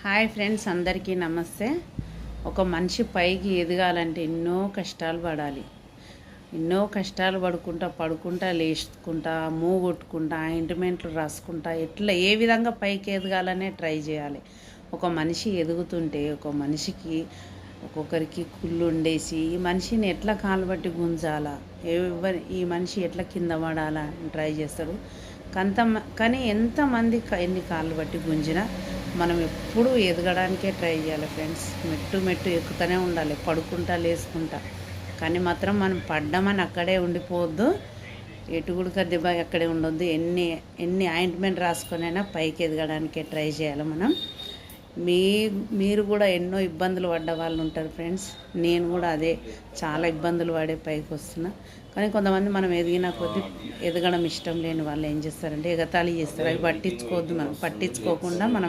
Hi friends, అందరికీ నమస్తే. ఒక మనిషి పైకి ఎదగాలంటే ఎన్నో కష్టాలు పడాలి. ఎన్నో కష్టాలు పడుకుంటా లేచుకుంటా మూగొట్టుకుంటా ఆయింట్మెంట్లు రాసుకుంటా ఏ విధంగా పైకి ఎదగాలనే ట్రై చేయాలి. ఒక మనిషి ఎదుగుతుంటే ఒక మనిషికి ఒక్కొక్కరికి కుళ్ళు ఉండేసి ఈ మనిషిని ఎట్లా కాలు బట్టి గుంజాలా, ఈ మనిషి ఎట్లా కింద పడాలా అని ట్రై చేస్తారు. కానీ ఎంతమంది ఎన్ని కాళ్ళు బట్టి గుంజినా మనం ఎప్పుడూ ఎదగడానికే ట్రై చేయాలి ఫ్రెండ్స్. మెట్టు ఎక్కుతూనే ఉండాలి, పడుకుంటా లేసుకుంటా. కానీ మాత్రం మనం పడ్డామని అక్కడే ఉండిపోవద్దు, ఎటుగుడుక దెబ్బ అక్కడే ఉండొద్దు. ఎన్ని ఆయింట్మెంట్ రాసుకొనైనా పైకి ఎదగడానికే ట్రై చేయాలి మనం. మీరు కూడా ఎన్నో ఇబ్బందులు పడ్డ వాళ్ళు ఉంటారు ఫ్రెండ్స్. నేను కూడా చాలా ఇబ్బందులు పడే పైకి వస్తున్నా. కానీ కొంతమంది మనం ఎదిగిన కొద్దీ ఎదగడం ఇష్టం లేని వాళ్ళు ఏం చేస్తారంటే ఎగతాళి చేస్తారు. అవి పట్టించుకోవద్దు. మనం పట్టించుకోకుండా మనం